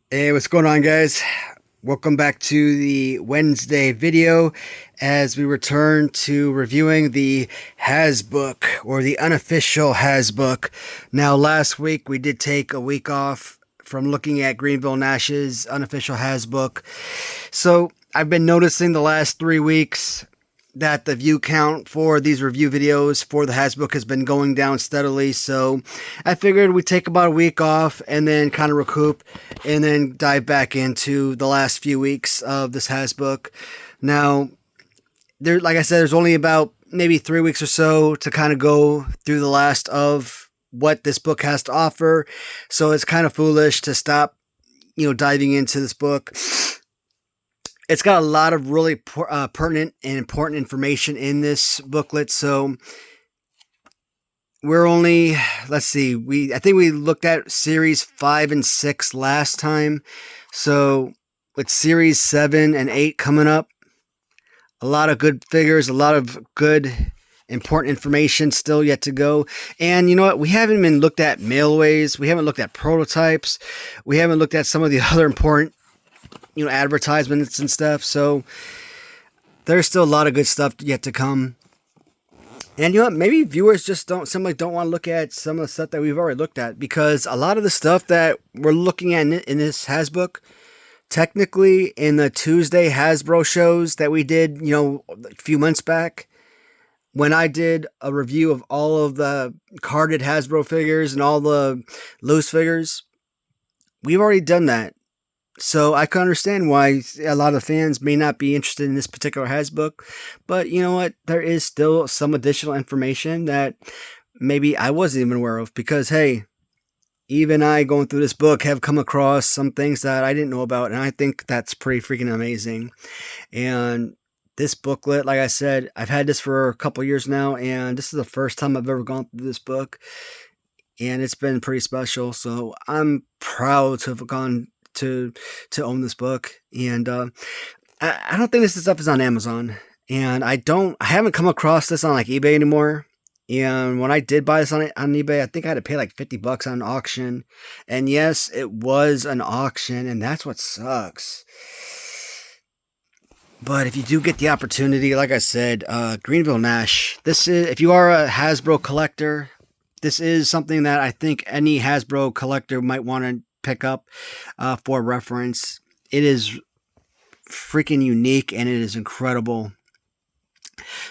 Hey, what's going on, guys? Welcome back to the Wednesday video as we return to reviewing the Hasbook or the unofficial Hasbook. Now, last week we did take a week off from looking at Greenville Nash's unofficial Hasbook. So I've been noticing the last 3 weeks that the view count for these review videos for the Hasbook has been going down steadily. So I figured we'd take about a week off and then kind of recoup and then dive back into the last few weeks of this Hasbook. Now, like I said, there's only about maybe 3 weeks or so to kind of go through the last of what this book has to offer. So it's kind of foolish to stop, diving into this book. It's got a lot of really pertinent and important information in this booklet. So we're only, let's see, I think we looked at series 5 and 6 last time. So with series 7 and 8 coming up, a lot of good figures, a lot of good important information still yet to go. And you know what? We haven't even looked at mailaways. We haven't looked at prototypes. We haven't looked at some of the other important advertisements and stuff. So there's still a lot of good stuff yet to come. And you know what? Maybe viewers just don't want to look at some of the stuff that we've already looked at, because a lot of the stuff that we're looking at in this Hasbook, technically in the Tuesday Hasbro shows that we did, a few months back, when I did a review of all of the carded Hasbro figures and all the loose figures, we've already done that. So I can understand why a lot of fans may not be interested in this particular Hasbook. But you know what? There is still some additional information that maybe I wasn't even aware of. Because, hey, even I, going through this book, have come across some things that I didn't know about. And I think that's pretty freaking amazing. And this booklet, like I said, I've had this for a couple years now. And this is the first time I've ever gone through this book. And it's been pretty special. So I'm proud to have gone to own this book. And I don't think this stuff is on Amazon, and I haven't come across this on like eBay anymore. And when I did buy this on eBay, I think I had to pay like $50 on an auction. And yes, it was an auction, and that's what sucks. But if you do get the opportunity, like I said, Greenville Nash, this is, if you are a Hasbro collector, this is something that I think any Hasbro collector might want to pick up for reference. It is freaking unique and it is incredible.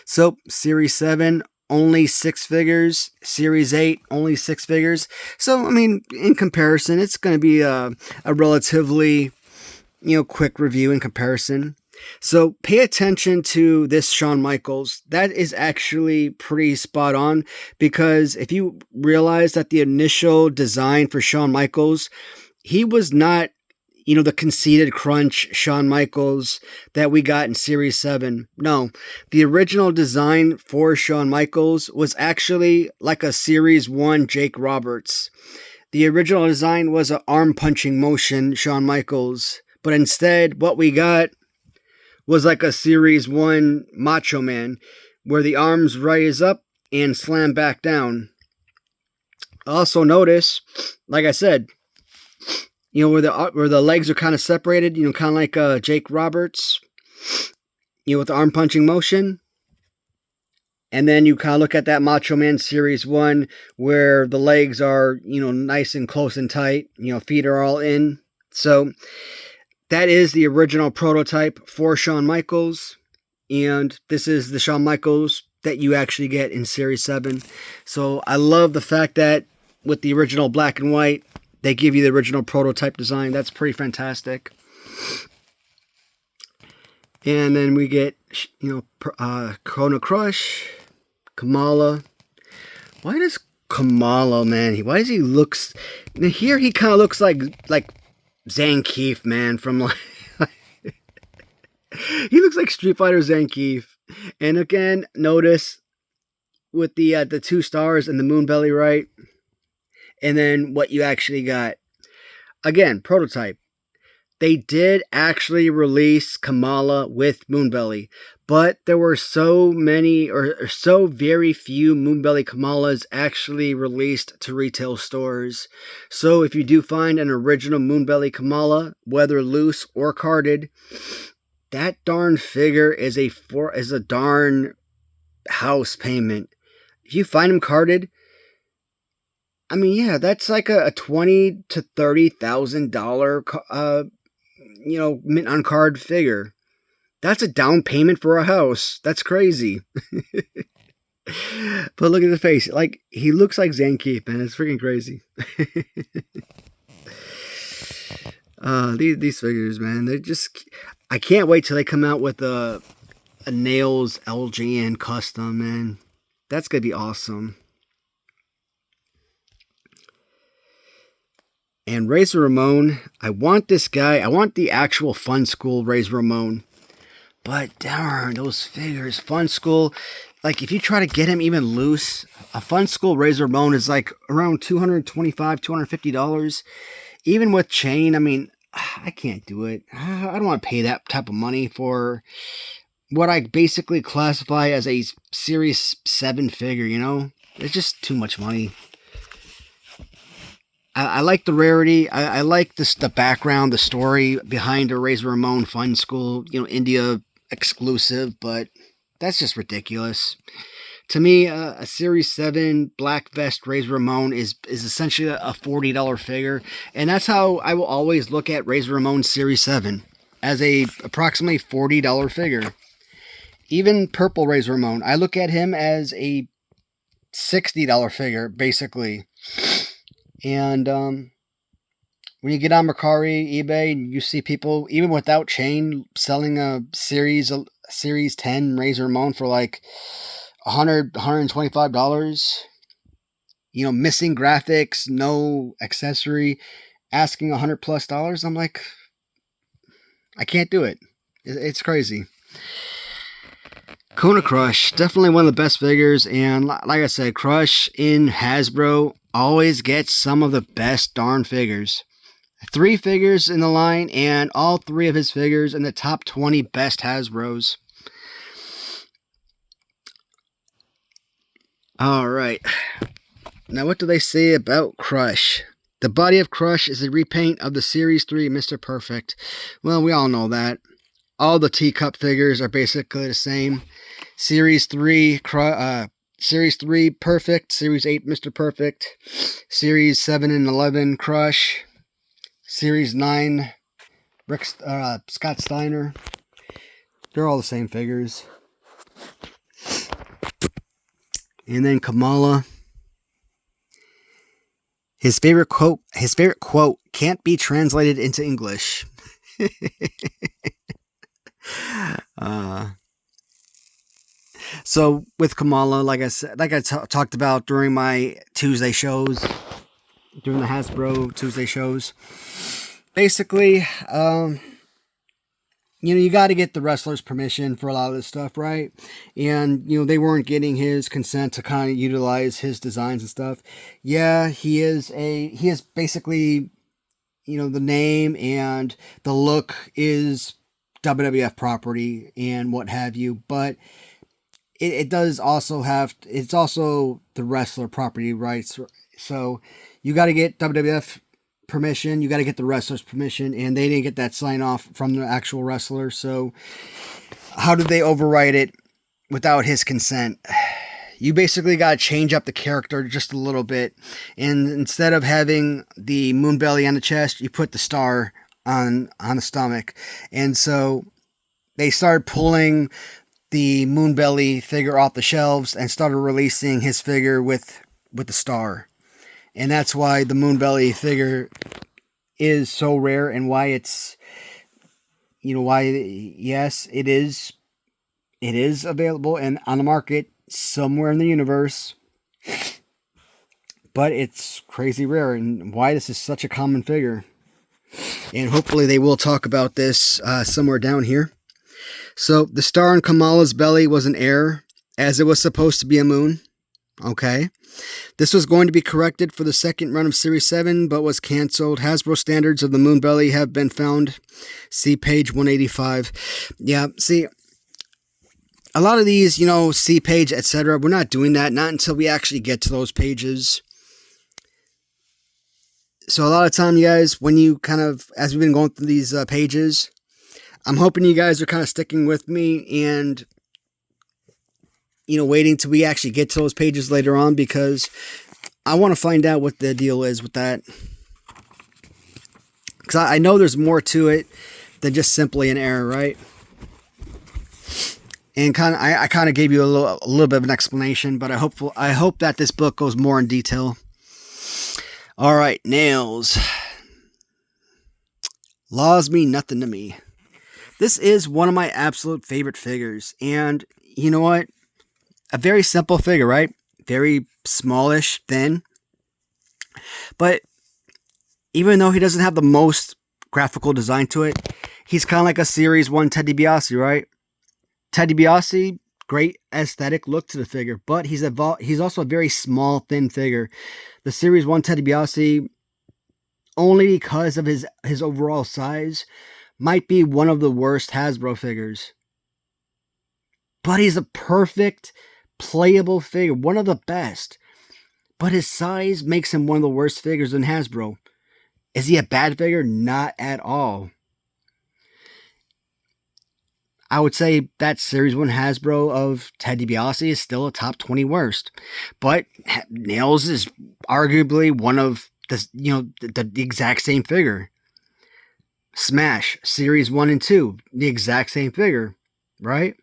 So series 7, only 6 figures. Series 8, only 6 figures. So I mean, in comparison, it's going to be a relatively quick review in comparison. So pay attention to this Shawn Michaels. That is actually pretty spot on, because if you realize that the initial design for Shawn Michaels, he was not, the conceited crunch Shawn Michaels that we got in Series 7. No, the original design for Shawn Michaels was actually like a Series 1 Jake Roberts. The original design was an arm-punching motion Shawn Michaels, but instead what we got was like a Series 1 Macho Man, where the arms rise up and slam back down. Also notice, like I said, where the legs are kind of separated, kind of like Jake Roberts, with the arm punching motion. And then you kind of look at that Macho Man Series 1, where the legs are, nice and close and tight, feet are all in. So that is the original prototype for Shawn Michaels. And this is the Shawn Michaels that you actually get in Series 7. So I love the fact that with the original black and white, they give you the original prototype design. That's pretty fantastic. And then we get, Chrono Crush, Kamala. Why does Kamala, man? Why does he looks? Here he kind of looks like Zangief, man. From like, he looks like Street Fighter Zangief. And again, notice with the 2 stars and the moon belly, right? And then what you actually got. Again, prototype. They did actually release Kamala with Moonbelly, but there were so many or so very few Moonbelly Kamalas actually released to retail stores. So if you do find an original Moonbelly Kamala, whether loose or carded, that darn figure is a darn house payment. If you find them carded, I mean, yeah, that's like a $20,000 to $30,000 mint on card figure. That's a down payment for a house. That's crazy. But look at the face. Like, he looks like Zangief, man. It's freaking crazy. These figures, man. They're just... I can't wait till they come out with a Nails LGN custom, man. That's going to be awesome. And Razor Ramon, I want this guy. I want the actual Fun School Razor Ramon. But darn, those figures. Fun School, like if you try to get him even loose, a Fun School Razor Ramon is like around $225, $250. Even with chain, I mean, I can't do it. I don't want to pay that type of money for what I basically classify as a Series 7 figure, you know? It's just too much money. I like the rarity. I like the background, the story behind a Razor Ramon Fun School, India exclusive, but that's just ridiculous. To me, a Series 7 Black Vest Razor Ramon is essentially a $40 figure, and that's how I will always look at Razor Ramon Series 7, as a approximately $40 figure. Even Purple Razor Ramon, I look at him as a $60 figure, basically. And when you get on Mercari, eBay, you see people, even without chain, selling a Series 10 Razor Ramon for like $100, $125. Missing graphics, no accessory, asking $100+. I'm like, I can't do it. It's crazy. Kona Crush, definitely one of the best figures, and like I said, Crush in Hasbro always gets some of the best darn figures. 3 figures in the line, and all 3 of his figures in the top 20 best Hasbros. Alright, now what do they say about Crush? The body of Crush is a repaint of the Series 3 Mr. Perfect. Well, we all know that. All the teacup figures are basically the same. Series 3 Series 3 Perfect, Series 8 Mr. Perfect, Series 7 and 11 Crush, Series 9 Scott Steiner. They're all the same figures. And then Kamala. His favorite quote can't be translated into English. So with Kamala, like I said, talked about during my Tuesday shows, during the Hasbro Tuesday shows, basically, you got to get the wrestler's permission for a lot of this stuff, right? And they weren't getting his consent to kind of utilize his designs and stuff. Yeah, he is basically, the name and the look is WWF property and what have you, but it does also it's also the wrestler property rights. So you got to get WWF permission, you got to get the wrestler's permission, and they didn't get that sign off from the actual wrestler. So how did they overwrite it without his consent? You basically got to change up the character just a little bit, and instead of having the moon belly on the chest, you put the star on the stomach. And so they started pulling the Moonbelly figure off the shelves and started releasing his figure with the star. And that's why the Moonbelly figure is so rare, and why it's, yes, it is available and on the market somewhere in the universe, but it's crazy rare, and why this is such a common figure. And hopefully they will talk about this somewhere down here. So the star on Kamala's belly was an error, as it was supposed to be a moon. Okay. This was going to be corrected for the second run of Series 7, but was canceled. Hasbro standards of the Moonbelly have been found. See page 185. Yeah, see, a lot of these, see page, etc., we're not doing that, not until we actually get to those pages. So a lot of time, you guys, when you kind of, as we've been going through these pages, I'm hoping you guys are kind of sticking with me and, waiting till we actually get to those pages later on, because I want to find out what the deal is with that. Because I know there's more to it than just simply an error, right? And I kind of gave you a little bit of an explanation, but I hope that this book goes more in detail. All right, nails. Laws mean nothing to me. This is one of my absolute favorite figures, and you know what? A very simple figure, right? Very smallish, thin. But even though he doesn't have the most graphical design to it, he's kind of like a Series 1 Ted DiBiase, right? Ted DiBiase, great aesthetic look to the figure, but he's also a very small, thin figure. The Series 1 Ted DiBiase, only because of his overall size, might be one of the worst Hasbro figures. But he's a perfect, playable figure, one of the best. But his size makes him one of the worst figures in Hasbro. Is he a bad figure? Not at all. I would say that Series 1 Hasbro of Ted DiBiase is still a top 20 worst. But Nails is arguably one of the exact same figure. Smash, Series 1 and 2, the exact same figure, right?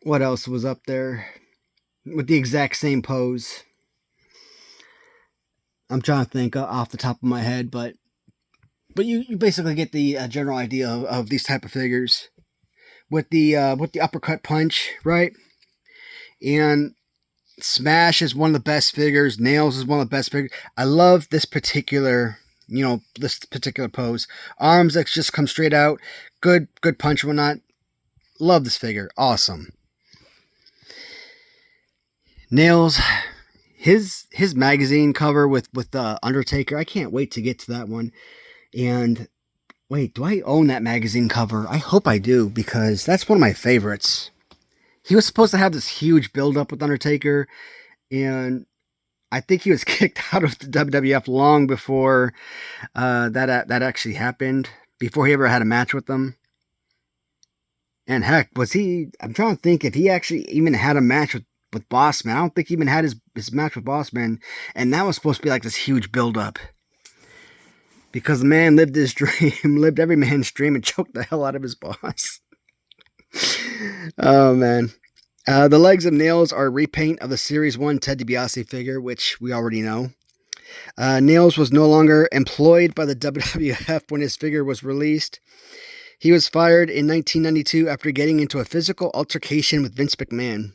What else was up there with the exact same pose? I'm trying to think off the top of my head, but you basically get the general idea of these type of figures with the uppercut punch, right? And Smash is one of the best figures. Nails is one of the best figures. I love this particular pose. Arms that just come straight out. Good punch and whatnot. Love this figure. Awesome. Nails, his magazine cover with the Undertaker. I can't wait to get to that one. And wait, do I own that magazine cover? I hope I do, because that's one of my favorites. He was supposed to have this huge build-up with Undertaker, and I think he was kicked out of the WWF long before that actually happened, before he ever had a match with them. And heck, I'm trying to think if he actually even had a match with Bossman. I don't think he even had his match with Bossman, and that was supposed to be like this huge build-up. Because the man lived his dream, lived every man's dream, and choked the hell out of his boss. Oh, man. The legs of Nails are a repaint of the Series 1 Ted DiBiase figure, which we already know. Nails was no longer employed by the WWF when his figure was released. He was fired in 1992 after getting into a physical altercation with Vince McMahon.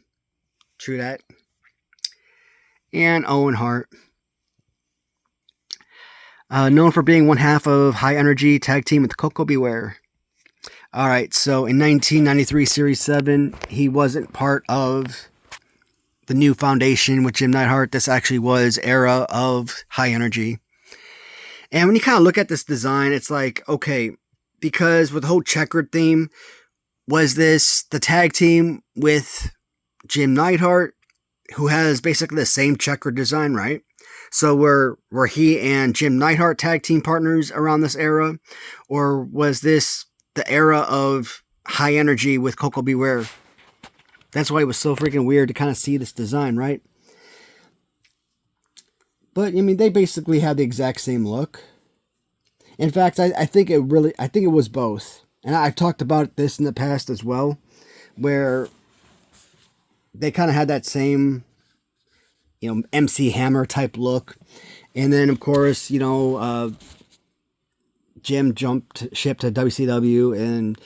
True that. And Owen Hart. Known for being one half of High Energy tag team with Coco Beware. Alright, so in 1993 Series 7, he wasn't part of the new foundation with Jim Neidhart. This actually was era of High Energy. And when you kind of look at this design, it's like, okay, because with the whole checkered theme, was this the tag team with Jim Neidhart, who has basically the same checkered design, right? So were he and Jim Neidhart tag team partners around this era? Or was this the era of High Energy with Coco Beware? That's why it was so freaking weird to kind of see this design, right? But, I mean, they basically had the exact same look. In fact, I think it was both. And I've talked about this in the past as well, where they kind of had that same, MC Hammer type look. And then, of course, Jim jumped ship to WCW, and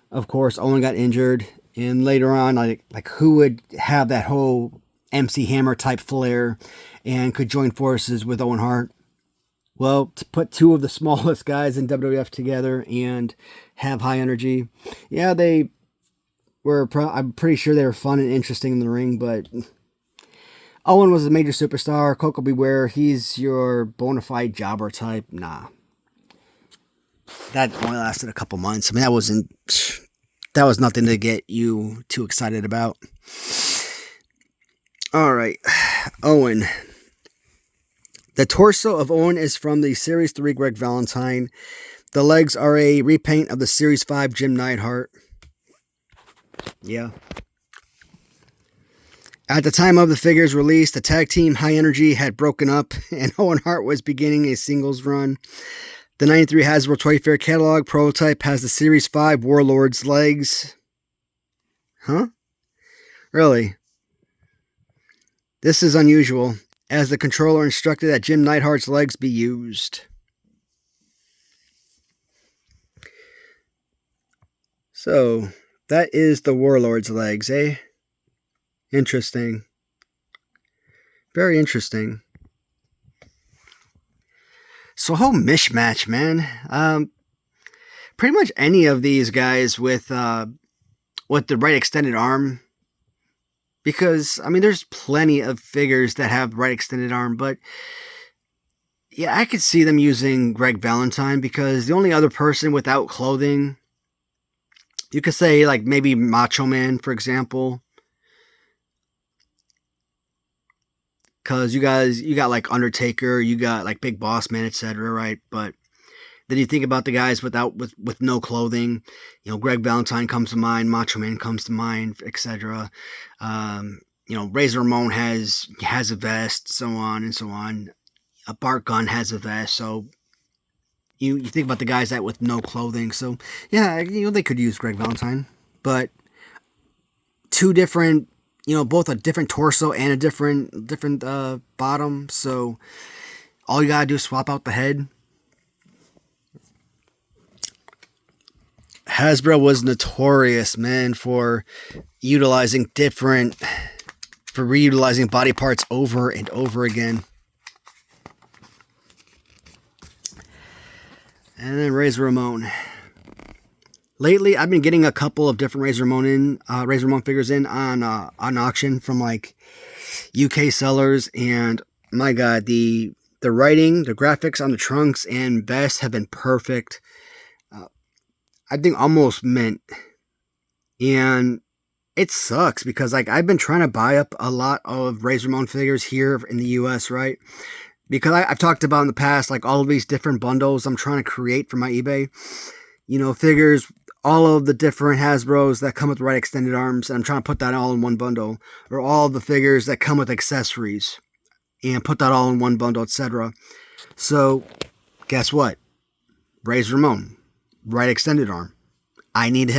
of course Owen got injured. And later on, like who would have that whole MC Hammer type flair and could join forces with Owen Hart? Well, to put two of the smallest guys in WWF together and have High Energy, yeah, they I'm pretty sure they were fun and interesting in the ring, but Owen was a major superstar. Coco Beware, he's your bona fide jobber type. Nah. That only lasted a couple months. I mean, that was nothing to get you too excited about. All right. Owen. The torso of Owen is from the Series 3 Greg Valentine. The legs are a repaint of the Series 5 Jim Neidhart. Yeah. At the time of the figure's release, the tag team High Energy had broken up, and Owen Hart was beginning a singles run. The 93 Hasbro Toy Fair catalog prototype has the Series 5 Warlord's legs. Huh? Really? This is unusual, as the controller instructed that Jim Neidhart's legs be used. So, that is the Warlord's legs, eh? Interesting. Very interesting. So, whole mishmatch, man. Pretty much any of these guys with the right extended arm. Because, I mean, there's plenty of figures that have right extended arm, but yeah, I could see them using Greg Valentine because the only other person without clothing, you could say like maybe Macho Man, for example. Because you got like Undertaker, you got like Big Boss Man, etc., right? But then you think about the guys with no clothing. You know, Greg Valentine comes to mind, Macho Man comes to mind, etc. Razor Ramon has a vest, so on and so on. A Bart Gunn has a vest, so you think about the guys that with no clothing. So yeah, they could use Greg Valentine, but two different, both a different torso and a different bottom. So all you gotta do is swap out the head. Hasbro was notorious, man, for reutilizing body parts over and over again. And then Razor Ramon. Lately, I've been getting a couple of different Razor Ramon figures in on auction from like UK sellers, and my God, the writing, the graphics on the trunks and vest have been perfect. I think almost mint. And it sucks because like I've been trying to buy up a lot of Razor Ramon figures here in the US, right? Because I've talked about in the past, like all of these different bundles I'm trying to create for my eBay. Figures, all of the different Hasbros that come with right extended arms, and I'm trying to put that all in one bundle. Or all the figures that come with accessories and put that all in one bundle, etc. So, guess what? Razor Ramon, right extended arm. I need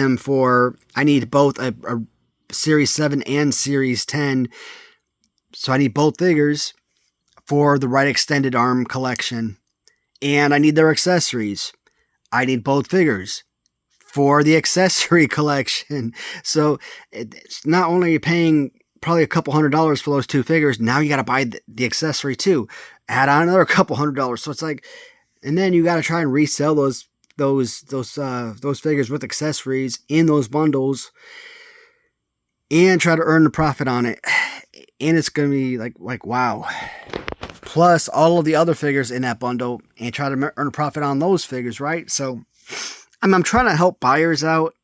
both a Series 7 and Series 10. So I need both figures for the right extended arm collection. And I need their accessories. I need both figures for the accessory collection. So it's not only are you paying probably a couple $100s for those two figures, now you got to buy the accessory too. Add on another couple $100s. So it's like, and then you got to try and resell those figures with accessories in those bundles and try to earn the profit on it. And it's going to be like wow. Plus all of the other figures in that bundle and try to earn a profit on those figures, right? So I'm trying to help buyers out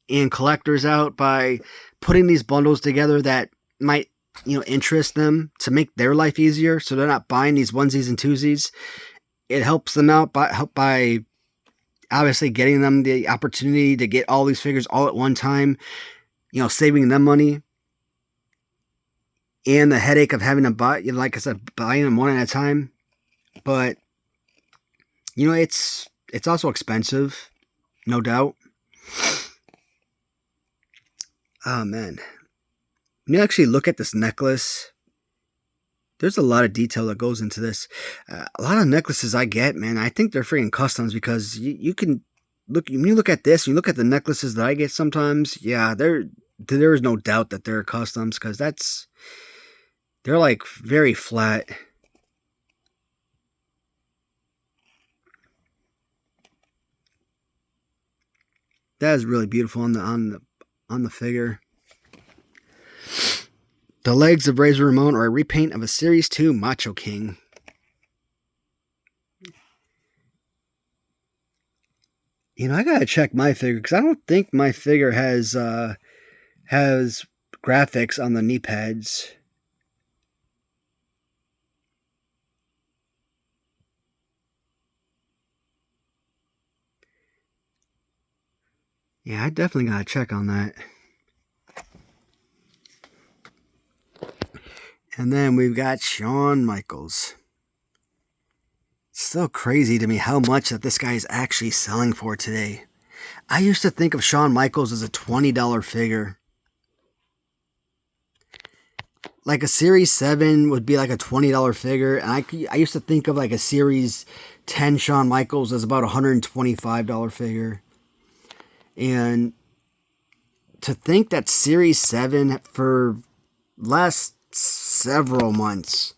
and collectors out by putting these bundles together that might, interest them to make their life easier. So they're not buying these onesies and twosies. It helps them out by obviously getting them the opportunity to get all these figures all at one time, saving them money and the headache of having to buy, like I said, buying them one at a time. But, it's also expensive, no doubt. Oh, man. When you actually look at this necklace, there's a lot of detail that goes into this. A lot of necklaces I get, man, I think they're freaking customs because you can look, when you look at this, you look at the necklaces that I get sometimes, yeah, there is no doubt that they're customs because they're like very flat. That is really beautiful on on the figure. The legs of Razor Ramon are a repaint of a Series 2 Macho King. You know, I gotta check my figure because I don't think my figure has graphics on the knee pads. Yeah, I definitely gotta check on that. And then we've got Shawn Michaels. It's so crazy to me how much that this guy is actually selling for today. I used to think of Shawn Michaels as a $20 figure. Like a Series 7 would be like a $20 figure. And I used to think of like a Series 10 Shawn Michaels as about a $125 figure. And to think that Series 7 for last several months,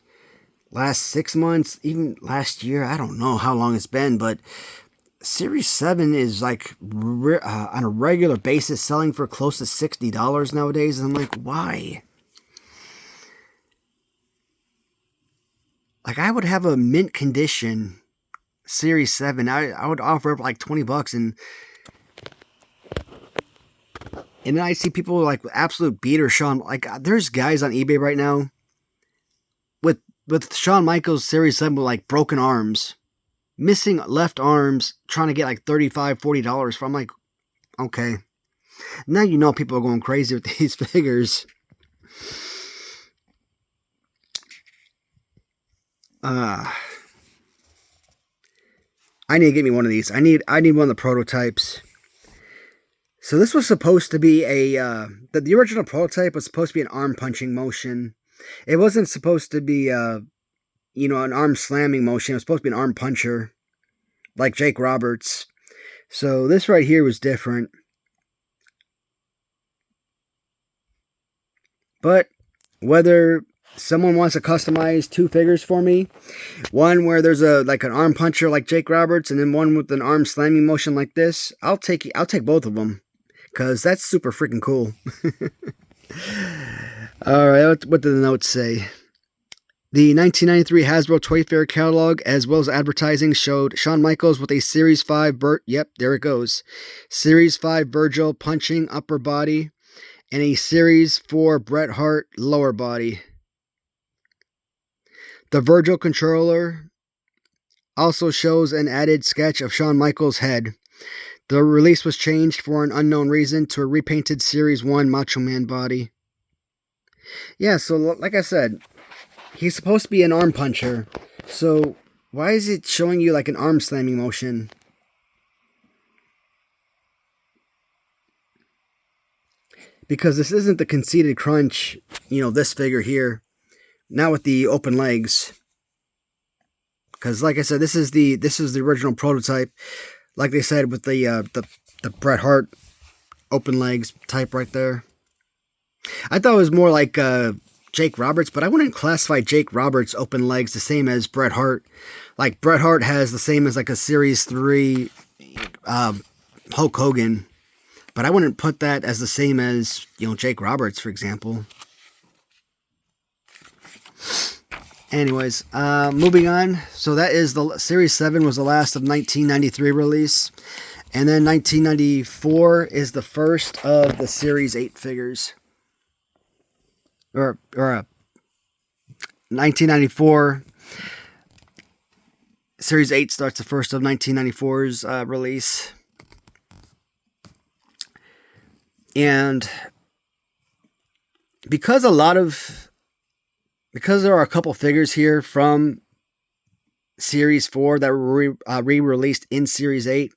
last 6 months, even last year, I don't know how long it's been, but Series 7 is like on a regular basis selling for close to $60 nowadays. And I'm like, why? Like, I would have a mint condition Series 7. I would offer up like $20, and then I see people like absolute beater Shawn. Like, there's guys on eBay right now with Shawn Michaels Series 7 with like broken arms, missing left arms, trying to get like $35, $40 for. I'm like, okay. Now you know people are going crazy with these figures. I need to get me one of these. I need one of the prototypes. So this was supposed to be the original prototype was supposed to be an arm punching motion. It wasn't supposed to be an arm slamming motion. It was supposed to be an arm puncher, like Jake Roberts. So this right here was different. But whether someone wants to customize 2 figures for me, one where there's an arm puncher like Jake Roberts, and then one with an arm slamming motion like this, I'll take both of them, because that's super freaking cool. Alright, what do the notes say? The 1993 Hasbro Toy Fair catalog, as well as advertising, showed Shawn Michaels with a Series 5 yep, there it goes. Series 5 Virgil punching upper body, and a Series 4 Bret Hart lower body. The Virgil controller also shows an added sketch of Shawn Michaels' head. The release was changed for an unknown reason to a repainted Series 1 Macho Man body. Yeah, so like I said, he's supposed to be an arm puncher. So why is it showing you like an arm slamming motion? Because this isn't the Conceited Crunch, this figure here. Not with the open legs. Because like I said, this is the original prototype. Like they said, with the Bret Hart open legs type right there. I thought it was more like Jake Roberts, but I wouldn't classify Jake Roberts' open legs the same as Bret Hart. Like, Bret Hart has the same as like a Series 3 Hulk Hogan. But I wouldn't put that as the same as, Jake Roberts, for example. Anyways, moving on. So that is the Series 7 was the last of 1993 release. And then 1994 is the first of the Series 8 figures. Or 1994 Series 8 starts the first of 1994's release. And because there are a couple figures here from Series 4 that were re-released in Series 8,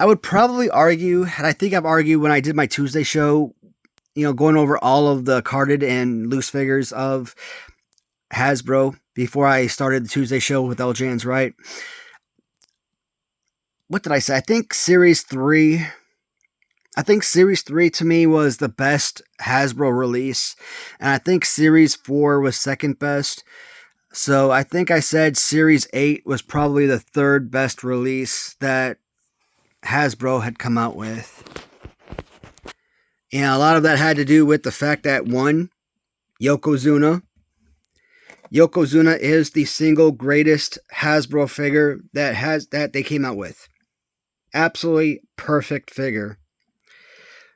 I would probably argue, and I think I've argued when I did my Tuesday show, going over all of the carded and loose figures of Hasbro before I started the Tuesday show with LJN's Right. What did I say? I think Series 3 to me was the best Hasbro release, and I think Series 4 was second best. So I think I said Series 8 was probably the third best release that Hasbro had come out with. And a lot of that had to do with the fact that, one, Yokozuna. Yokozuna is the single greatest Hasbro figure that they came out with. Absolutely perfect figure.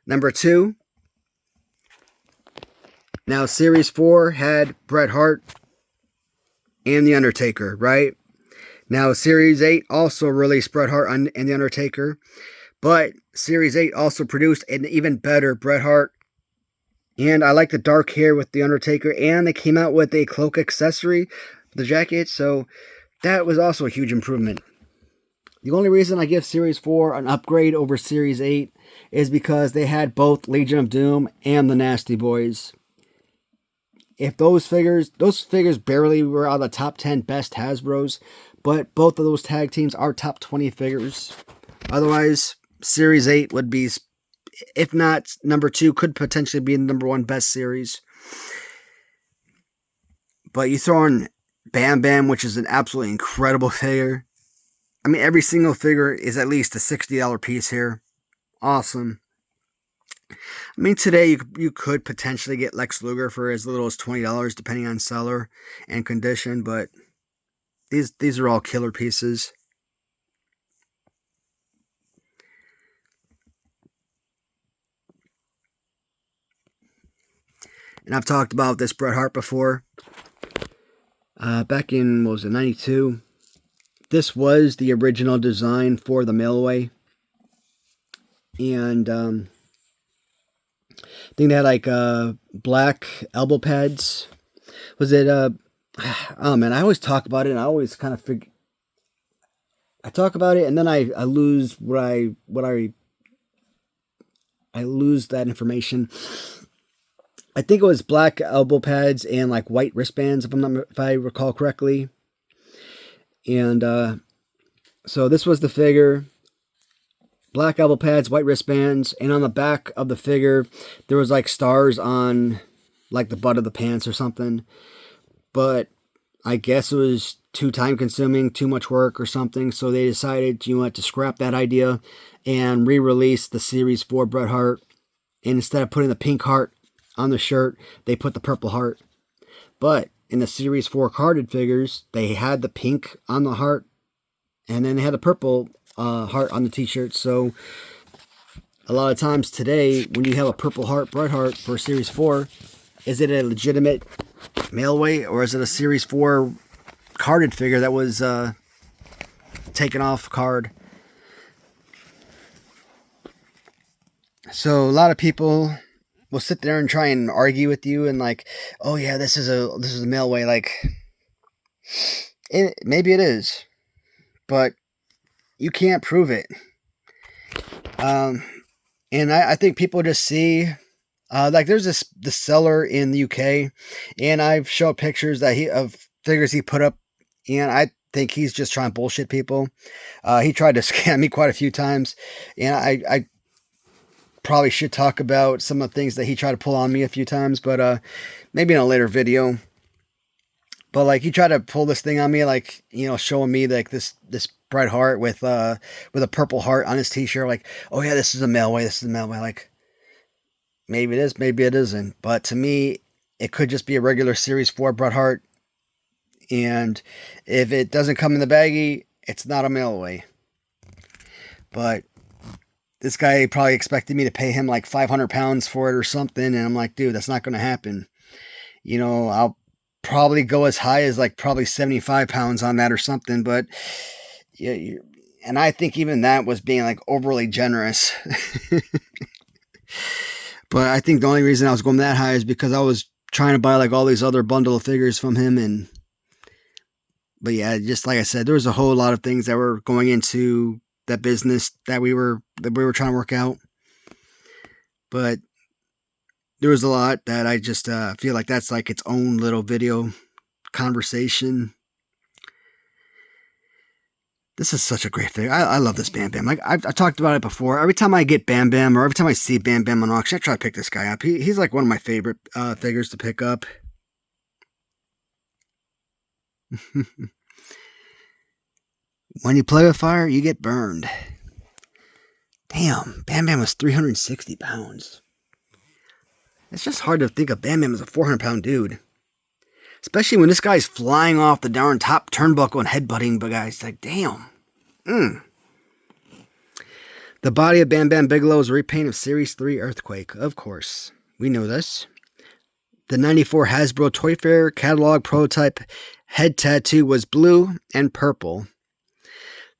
Number 2, now Series 4 had Bret Hart and The Undertaker, right? Now Series 8 also released Bret Hart and The Undertaker, but Series 8 also produced an even better Bret Hart. And I like the dark hair with The Undertaker, and they came out with a cloak accessory, the jacket, so that was also a huge improvement. The only reason I give Series 4 an upgrade over Series 8 is because they had both Legion of Doom and the Nasty Boys. If those figures barely were out of the top 10 best Hasbros, but both of those tag teams are top 20 figures. Otherwise, Series 8 would be, if not number 2, could potentially be the number 1 best series. But you throw in Bam Bam, which is an absolutely incredible figure. I mean, every single figure is at least a $60 piece here. Awesome. I mean, today you could potentially get Lex Luger for as little as $20, depending on seller and condition, but these are all killer pieces. And I've talked about this Bret Hart before. Back in, what was it, 92? This was the original design for the mailaway. And I think they had like black elbow pads. Was it oh man, I always talk about it and I always kind of I talk about it and then I lose I lose that information. I think it was black elbow pads and like white wristbands, if I recall correctly. And so this was the figure. Black elbow pads, white wristbands, and on the back of the figure, there was like stars on like the butt of the pants or something. But I guess it was too time consuming, too much work or something. So they decided, to scrap that idea and re-release the Series 4 Bret Hart. And instead of putting the pink heart on the shirt, they put the purple heart. But in the Series 4 carded figures, they had the pink on the heart, and then they had the purple heart on the t-shirt. So a lot of times today, when you have a purple heart Bret Hart for Series 4, is it a legitimate mailaway, or is it a Series 4 carded figure that was taken off card? So a lot of people will sit there and try and argue with you and like, oh yeah, this is a mailaway. Like, maybe it is, but you can't prove it. And I think people just see, like there's this seller in the UK, and I've showed pictures of figures he put up, and I think he's just trying to bullshit people. He tried to scam me quite a few times, and I probably should talk about some of the things that he tried to pull on me a few times, but maybe in a later video. But like he tried to pull this thing on me, like, showing me like this Bret Hart with a purple heart on his t-shirt, like, oh yeah, this is a mailaway, Like, maybe it is, maybe it isn't. But to me, it could just be a regular Series 4 Bret Hart. And if it doesn't come in the baggie, it's not a mailaway. But this guy probably expected me to pay him like 500 pounds for it or something. And I'm like, dude, that's not going to happen. I'll probably go as high as like probably 75 pounds on that or something. But yeah, and I think even that was being like overly generous. But I think the only reason I was going that high is because I was trying to buy like all these other bundle of figures from him. But yeah, just like I said, there was a whole lot of things that were going into that business that we were trying to work out. But there was a lot that I just feel like that's like its own little video conversation. This is such a great figure. I love this Bam Bam. Like I've talked about it before. Every time I get Bam Bam, or every time I see Bam Bam on auction, I try to pick this guy up. He's like one of my favorite figures to pick up. When you play with fire, you get burned. Damn, Bam Bam was 360 pounds. It's just hard to think of Bam Bam as a 400-pound dude. Especially when this guy's flying off the darn top turnbuckle and headbutting, but guys, like, damn. The body of Bam Bam Bigelow is a repaint of Series 3 Earthquake, of course. We know this. The 94 Hasbro Toy Fair catalog prototype head tattoo was blue and purple.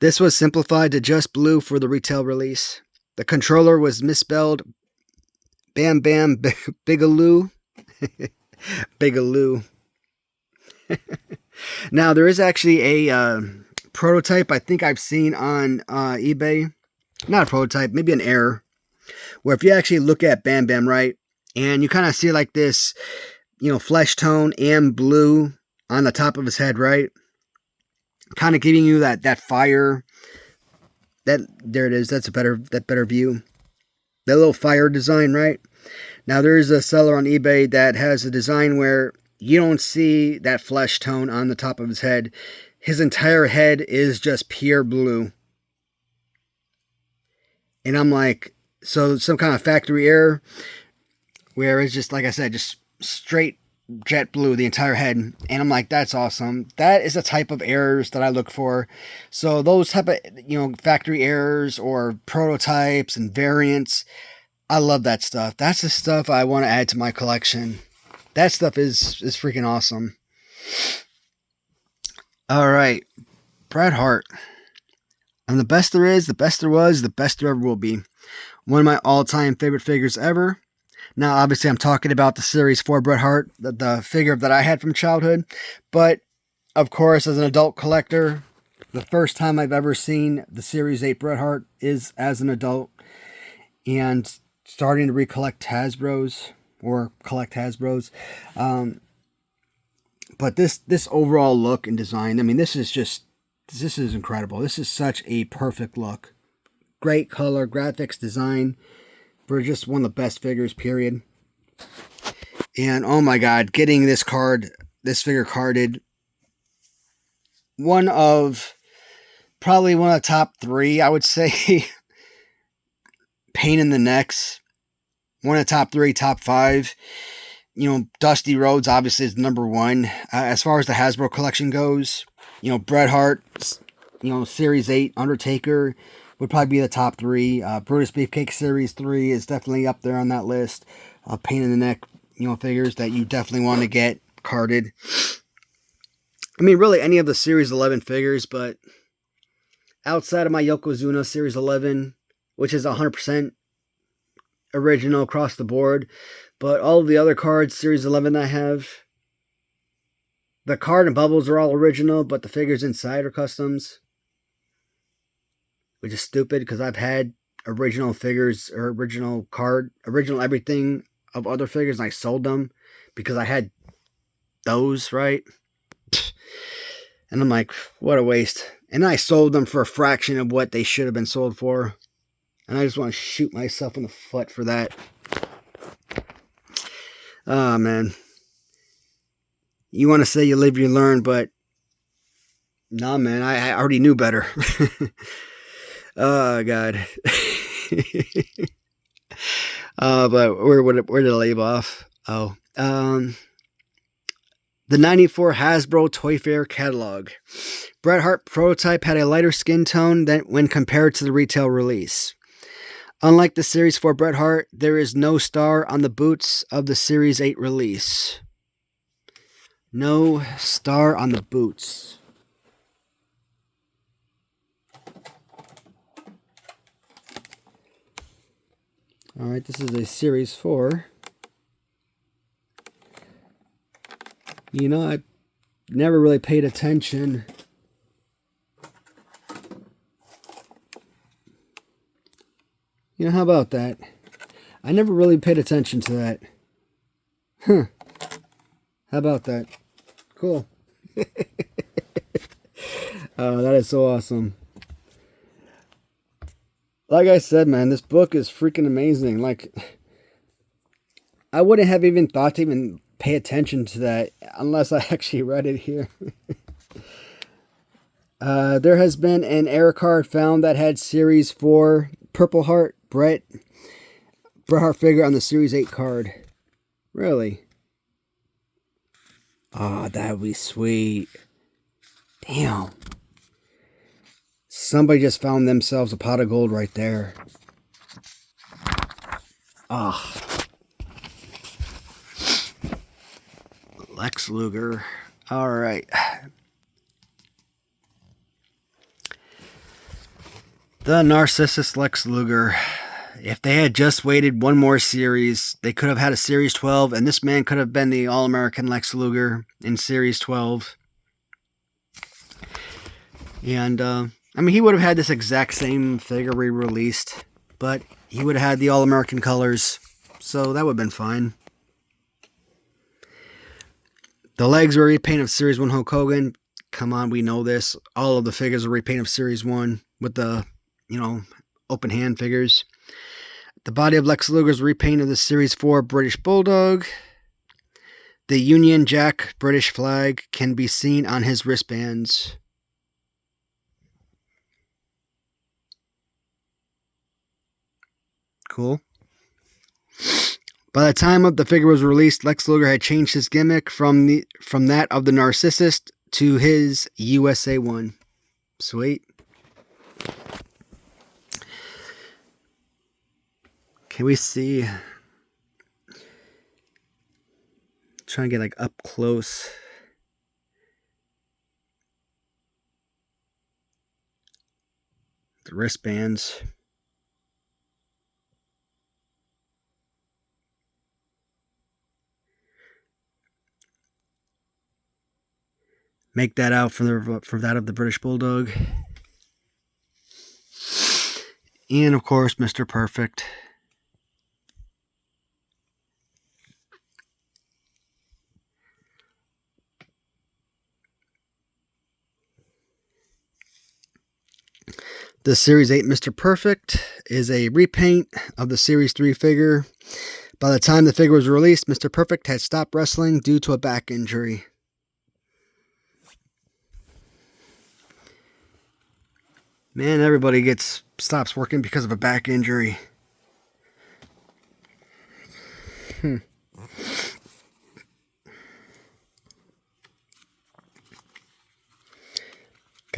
This was simplified to just blue for the retail release. The controller was misspelled Bam Bam Bigelow. Bigelow. Now, there is actually a prototype I think I've seen on eBay. Not a prototype, maybe an error. Where if you actually look at Bam Bam, right, and you kind of see like this, flesh tone and blue on the top of his head, right? Kind of giving you that fire. There it is. That's a better view. That little fire design, right? Now there is a seller on eBay that has a design where you don't see that flesh tone on the top of his head. His entire head is just pure blue. And I'm like, so some kind of factory error where it's just, like I said, just straight jet blue, the entire head. And I'm like, that's awesome. That is the type of errors that I look for. So those type of, factory errors or prototypes and variants, I love that stuff. That's the stuff I want to add to my collection. That stuff is freaking awesome. All right. Bret Hart. I'm the best there is, the best there was, the best there ever will be. One of my all-time favorite figures ever. Now, obviously, I'm talking about the Series 4 Bret Hart, the figure that I had from childhood. But, of course, as an adult collector, the first time I've ever seen the Series 8 Bret Hart is as an adult. And starting to recollect Hasbros, or collect Hasbros. But this overall look and design, I mean, this is incredible. This is such a perfect look. Great color, graphics, design. For just one of the best figures, period. And oh my god, getting this figure carded. Probably one of the top 3, I would say. Pain in the necks. One of the top 3, top 5. Dusty Rhodes obviously is number 1. As far as the Hasbro collection goes, Bret Hart, Series 8, Undertaker would probably be the top 3. Brutus Beefcake Series 3 is definitely up there on that list. Pain in the neck, figures that you definitely want to get carded. I mean, really any of the Series 11 figures, but outside of my Yokozuna Series 11, which is 100% original across the board, but all of the other cards, Series 11 I have, the card and bubbles are all original, but the figures inside are customs. Which is stupid because I've had original figures or original everything of other figures and I sold them because I had those, right? And I'm like, what a waste. And I sold them for a fraction of what they should have been sold for. And I just want to shoot myself in the foot for that. Oh, man. You want to say you live, you learn, but nah, man, I already knew better. Oh, God. But where did I leave off? Oh, the 94 Hasbro Toy Fair catalog. Bret Hart prototype had a lighter skin tone than when compared to the retail release. Unlike the Series 4 Bret Hart, there is no star on the boots of the Series 8 release. No star on the boots. Alright, this is a Series 4. I never really paid attention. How about that? I never really paid attention to that. Huh. How about that? Cool. That is so awesome. Like I said, man, this book is freaking amazing. Like, I wouldn't have even thought to even pay attention to that unless I actually read it here. There has been an error card found that had Series 4 Purple Heart Bret Hart figure on the Series 8 card. Really? Oh, that would be sweet. Damn. Somebody just found themselves a pot of gold right there. Ah. Lex Luger. All right. The Narcissus Lex Luger. If they had just waited one more series, they could have had a Series 12, and this man could have been the All-American Lex Luger in Series 12. And, I mean, he would have had this exact same figure re-released, but he would have had the All-American colors, so that would have been fine. The legs were a repaint of Series 1 Hulk Hogan. Come on, we know this. All of the figures are a repaint of Series 1 with the, open hand figures. The body of Lex Luger is a repaint of the Series 4 British Bulldog. The Union Jack British flag can be seen on his wristbands. Cool. By the time of the figure was released, Lex Luger had changed his gimmick from that of the Narcissus to his USA one. Sweet. Can we see? Trying to get like up close. The wristbands. Make that out for that of the British Bulldog. And of course, Mr. Perfect. The Series 8 Mr. Perfect is a repaint of the Series 3 figure. By the time the figure was released, Mr. Perfect had stopped wrestling due to a back injury. Man, everybody stops working because of a back injury. Come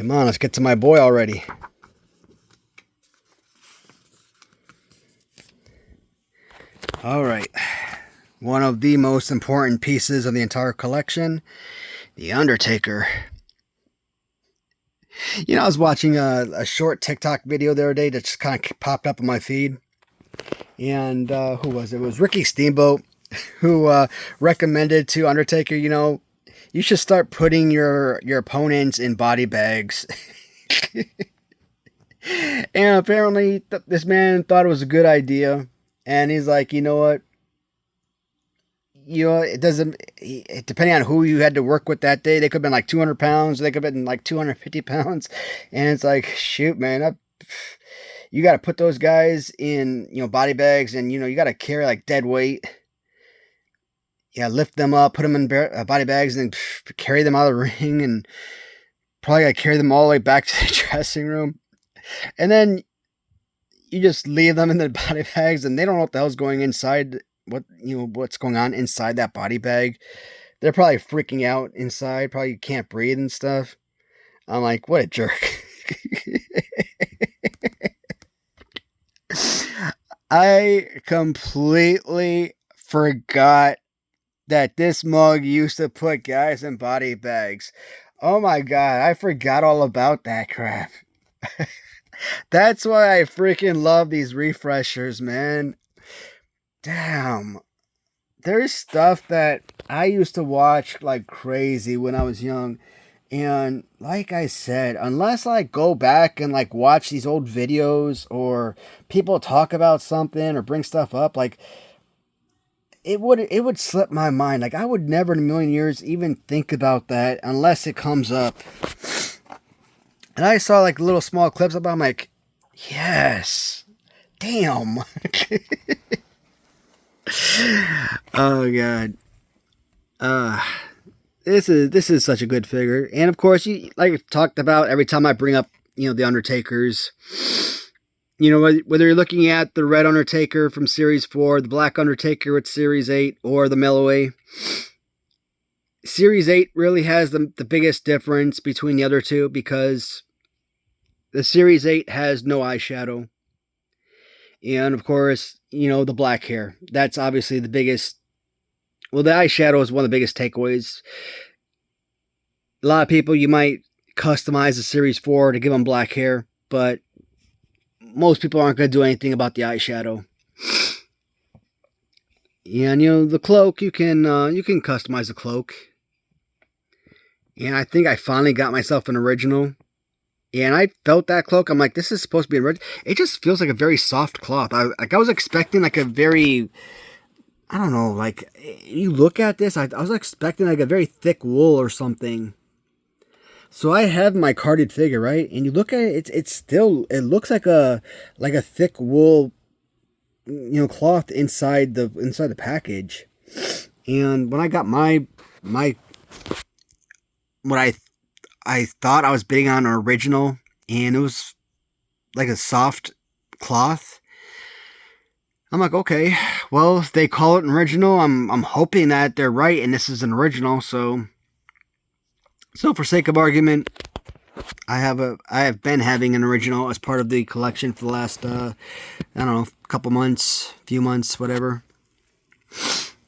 on, let's get to my boy already. All right. One of the most important pieces of the entire collection, The Undertaker. I was watching a short TikTok video the other day that just kind of popped up on my feed. And who was it? It was Ricky Steamboat who recommended to Undertaker, you should start putting your opponents in body bags. And apparently this man thought it was a good idea. And he's like, you know what? It doesn't, depending on who you had to work with that day, they could have been like 200 pounds, they could have been like 250 pounds. And it's like, shoot, man, you got to put those guys in, body bags, and, you got to carry like dead weight. Yeah, lift them up, put them in body bags, and then carry them out of the ring, and probably got to carry them all the way back to the dressing room. And then you just leave them in the body bags, and they don't know what the hell's going inside. What's going on inside that body bag. They're probably freaking out inside. Probably can't breathe and stuff. I'm like, what a jerk. I completely forgot that this mug used to put guys in body bags. Oh my God, I forgot all about that crap. That's why I freaking love these refreshers, man. Damn. There's stuff that I used to watch like crazy when I was young. And like I said, unless I go back and like watch these old videos or people talk about something or bring stuff up, like it would slip my mind. Like I would never in a million years even think about that unless it comes up. And I saw like little small clips about it. I'm like, yes. Damn. Oh God. This is such a good figure. And of course, like I've talked about every time I bring up, the Undertakers, You know, whether you're looking at the Red Undertaker from Series 4, the Black Undertaker with Series 8, or the Melloway, Series 8 really has the biggest difference between the other two because the Series 8 has no eyeshadow. And, of course, you know, the black hair. That's obviously the biggest. Well, the eyeshadow is one of the biggest takeaways. A lot of people, you might customize the Series 4 to give them black hair, but most people aren't going to do anything about the eyeshadow. And, you know, the cloak, you can customize the cloak. And I think I finally got myself an original. And I felt that cloak. I'm like, this is supposed to be an original. It just feels like a very soft cloth. I was expecting like a very, I don't know, like, you look at this, I was expecting like a very thick wool or something. So I have my carded figure, right? And you look at it, it looks like a thick wool, you know, cloth inside the package. And when I got my what I thought I was bidding on an original, and it was like a soft cloth. I'm like, okay, well, if they call it an original, I'm hoping that they're right and this is an original. So for sake of argument, I have been having an original as part of the collection for the last I don't know, few months, whatever.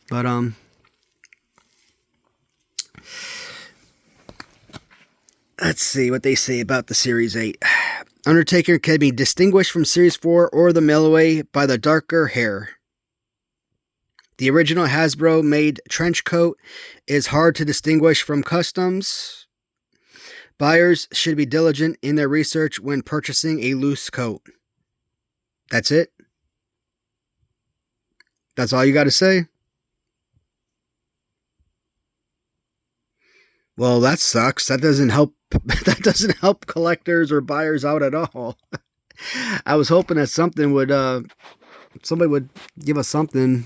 But let's see what they say about the Series 8. Undertaker can be distinguished from Series 4 or the Melloway by the darker hair. The original Hasbro-made trench coat is hard to distinguish from customs. Buyers should be diligent in their research when purchasing a loose coat. That's it? That's all you got to say? Well, that sucks. That doesn't help. That doesn't help collectors or buyers out at all. I was hoping that somebody would give us something,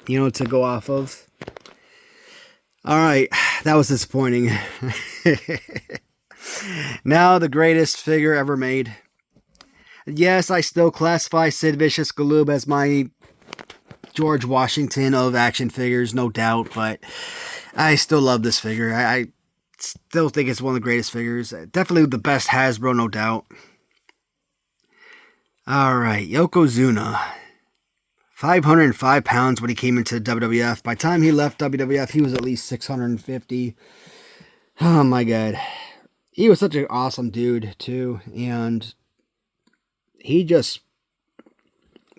you know, to go off of. All right, that was disappointing. Now the greatest figure ever made. Yes, I still classify Sid Vicious Galoob as my George Washington of action figures, no doubt, but I still love this figure. I still think it's one of the greatest figures. Definitely the best Hasbro, no doubt. Alright, Yokozuna. 505 pounds when he came into WWF. By the time he left WWF, he was at least 650. Oh my god. He was such an awesome dude, too. And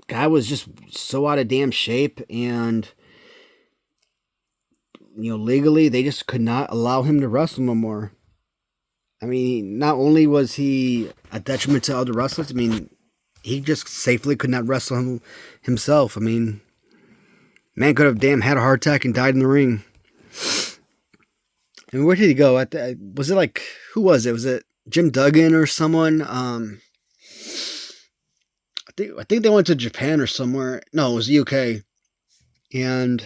guy was just so out of damn shape. And you know, legally, they just could not allow him to wrestle no more. I mean, not only was he a detriment to other wrestlers, I mean, he just safely could not wrestle himself. I mean, man could have damn had a heart attack and died in the ring. I mean, where did he go? Was it like, who was it? Was it Jim Duggan or someone? I think they went to Japan or somewhere. No, it was the UK. And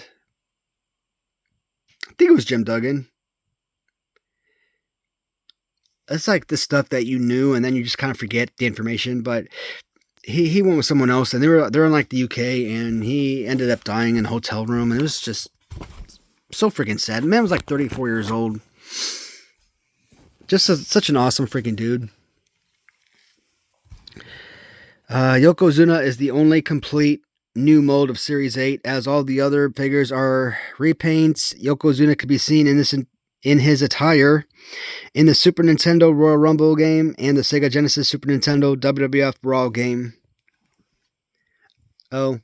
I think it was Jim Duggan. It's like the stuff that you knew and then you just kind of forget the information. But he went with someone else and they're in like the UK and he ended up dying in a hotel room. And it was just so freaking sad. The man was like 34 years old. Just such an awesome freaking dude. Yokozuna is the only complete new mold of Series 8, as all the other figures are repaints. Yokozuna could be seen in his attire in the Super Nintendo Royal Rumble game and the Sega Genesis Super Nintendo WWF Raw game. Oh,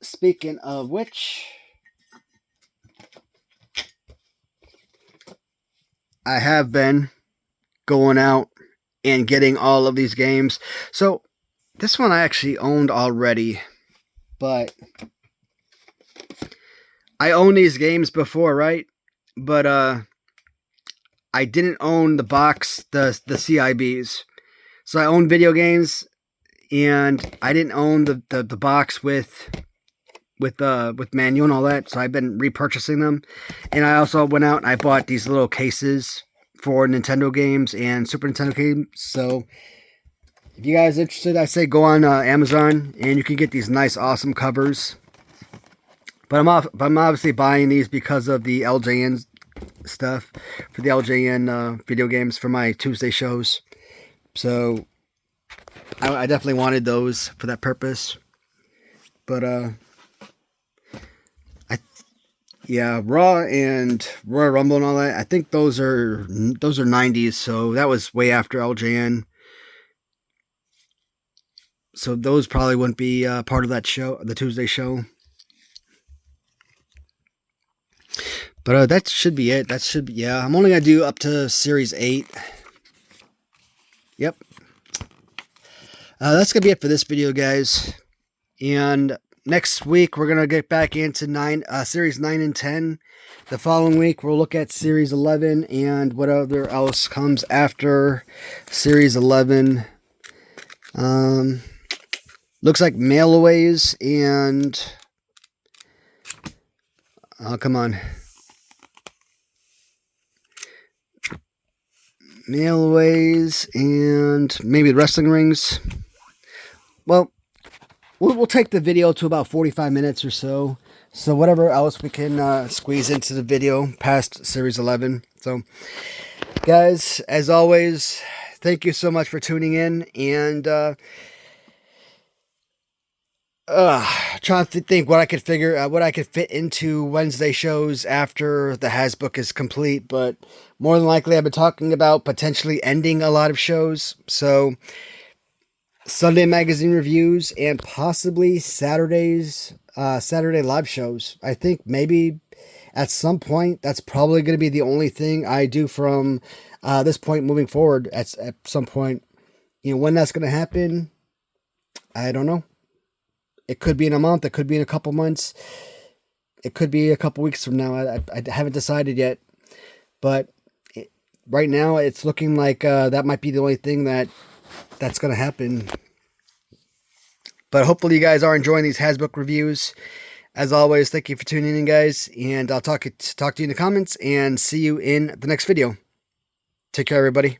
speaking of which, I have been going out and getting all of these games. So this one I actually owned already, but I owned these games before, right? But I didn't own the box, the CIBs. So I owned video games, and I didn't own the box with manual and all that. So I've been repurchasing them, and I also went out and I bought these little cases for Nintendo games and Super Nintendo games. So If you guys are interested, I say go on Amazon and you can get these nice, awesome covers. But I'm obviously buying these because of the LJN stuff, for the LJN video games for my Tuesday shows. So I definitely wanted those for that purpose. But yeah, Raw and Royal Rumble and all that, I think those are 90s, so that was way after LJN. So those probably wouldn't be part of that show, the Tuesday show. But that should be it. That should be, yeah. I'm only going to do up to Series 8. Yep. That's going to be it for this video, guys. And next week, we're going to get back into Series 9 and 10. The following week, we'll look at Series 11 and whatever else comes after Series 11. Looks like mailaways and... Oh, come on. Mailaways and maybe wrestling rings. Well, we'll take the video to about 45 minutes or so. So whatever else we can squeeze into the video past Series 11. So, guys, as always, thank you so much for tuning in. And trying to think what I could fit into Wednesday shows after the Hasbook is complete, but more than likely I've been talking about potentially ending a lot of shows. So Sunday magazine reviews and possibly Saturday live shows. I think maybe at some point that's probably going to be the only thing I do from this point moving forward. At some point, when that's going to happen, I don't know. It could be in a month. It could be in a couple months. It could be a couple weeks from now. I haven't decided yet. But right now, it's looking like that might be the only thing that's going to happen. But hopefully you guys are enjoying these Hasbook reviews. As always, thank you for tuning in, guys. And I'll talk to you in the comments and see you in the next video. Take care, everybody.